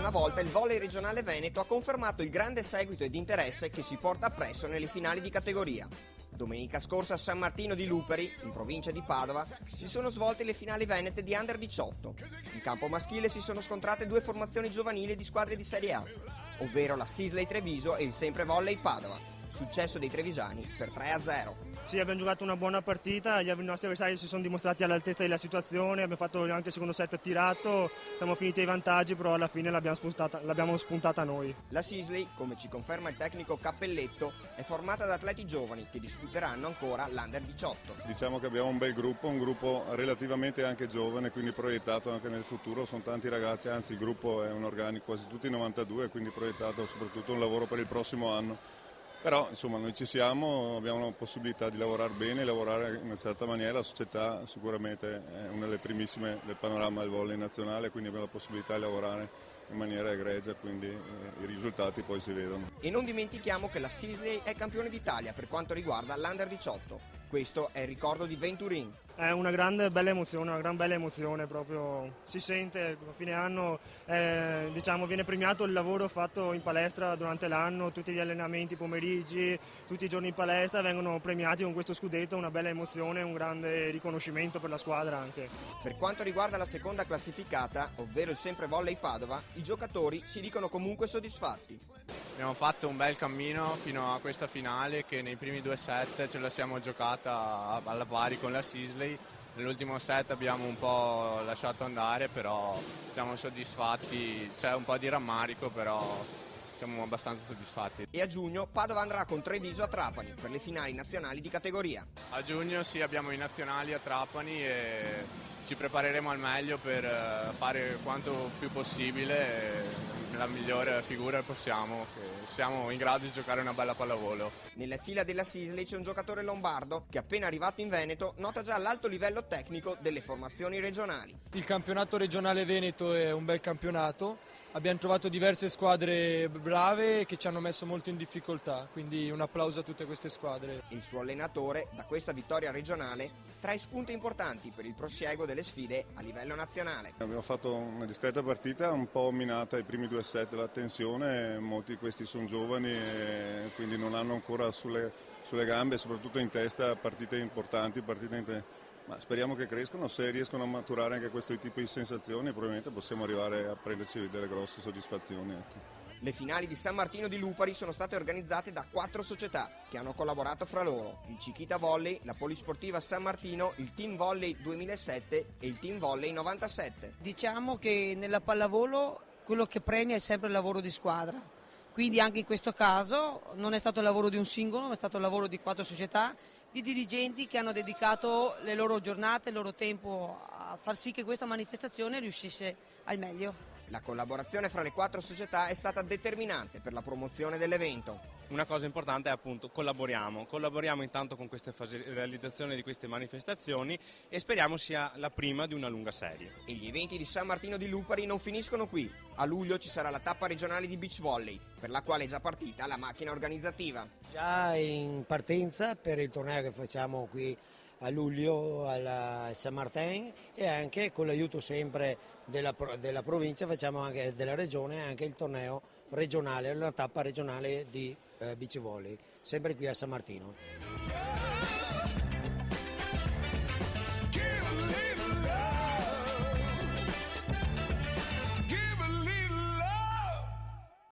una volta il volley regionale veneto ha confermato il grande seguito ed interesse che si porta appresso nelle finali di categoria. Domenica scorsa a San Martino di Luperi, in provincia di Padova, si sono svolte le finali venete di Under 18. In campo maschile si sono scontrate due formazioni giovanili di squadre di Serie A, ovvero la Sisley Treviso e il Sempre Volley Padova. Successo dei trevisani per 3-0. Sì, abbiamo giocato una buona partita, i nostri avversari si sono dimostrati all'altezza della situazione, abbiamo fatto anche il secondo set tirato, siamo finiti ai vantaggi, però alla fine l'abbiamo spuntata noi. La Sisley, come ci conferma il tecnico Cappelletto, è formata da atleti giovani che disputeranno ancora l'Under 18. Diciamo che abbiamo un bel gruppo, un gruppo relativamente anche giovane, quindi proiettato anche nel futuro, sono tanti ragazzi, anzi il gruppo è un organico, quasi tutti 92, quindi proiettato soprattutto un lavoro per il prossimo anno. Però insomma noi ci siamo, abbiamo la possibilità di lavorare bene, lavorare in una certa maniera, la società sicuramente è una delle primissime del panorama del volley nazionale, quindi abbiamo la possibilità di lavorare in maniera egregia, quindi i risultati poi si vedono. E non dimentichiamo che la Sisley è campione d'Italia per quanto riguarda l'Under 18. Questo è il ricordo di Venturin. È una gran bella emozione proprio, si sente a fine anno, viene premiato il lavoro fatto in palestra durante l'anno, tutti gli allenamenti, pomeriggi, tutti i giorni in palestra vengono premiati con questo scudetto, una bella emozione, un grande riconoscimento per la squadra anche. Per quanto riguarda la seconda classificata, ovvero il Sempre Volley Padova, i giocatori si dicono comunque soddisfatti. Abbiamo fatto un bel cammino fino a questa finale che nei primi 2 set ce la siamo giocata alla pari con la Sisley. Nell'ultimo set abbiamo un po' lasciato andare, però siamo soddisfatti, c'è un po' di rammarico, però siamo abbastanza soddisfatti. E a giugno Padova andrà con Treviso a Trapani per le finali nazionali di categoria. A giugno sì, abbiamo i nazionali a Trapani e ci prepareremo al meglio per fare quanto più possibile la migliore figura possiamo, che siamo in grado di giocare una bella pallavolo. Nelle fila della Sisley c'è un giocatore lombardo che appena arrivato in Veneto nota già l'alto livello tecnico delle formazioni regionali. Il campionato regionale veneto è un bel campionato, abbiamo trovato diverse squadre brave che ci hanno messo molto in difficoltà, quindi un applauso a tutte queste squadre. Il suo allenatore, da questa vittoria regionale, trae spunti importanti per il prosieguo delle sfide a livello nazionale. Abbiamo fatto una discreta partita, un po' minata ai primi 2 set la tensione, molti di questi sono giovani e quindi non hanno ancora sulle gambe, soprattutto in testa, partite importanti, ma speriamo che crescano, se riescono a maturare anche questo tipo di sensazioni probabilmente possiamo arrivare a prenderci delle grosse soddisfazioni. Le finali di San Martino di Lupari sono state organizzate da 4 società che hanno collaborato fra loro: il Cichita Volley, la Polisportiva San Martino, il Team Volley 2007 e il Team Volley 97. Diciamo che nella pallavolo quello che premia è sempre il lavoro di squadra, quindi anche in questo caso non è stato il lavoro di un singolo, ma è stato il lavoro di 4 società, di dirigenti che hanno dedicato le loro giornate, il loro tempo a far sì che questa manifestazione riuscisse al meglio. La collaborazione fra le 4 società è stata determinante per la promozione dell'evento. Una cosa importante è appunto collaboriamo intanto con questa realizzazione di queste manifestazioni e speriamo sia la prima di una lunga serie. E gli eventi di San Martino di Lupari non finiscono qui. A luglio ci sarà la tappa regionale di beach volley, per la quale è già partita la macchina organizzativa. Già in partenza per il torneo che facciamo qui a luglio alla San Martin e anche con l'aiuto sempre della provincia, facciamo anche della regione anche il torneo regionale, la tappa regionale di beach volley, sempre qui a San Martino.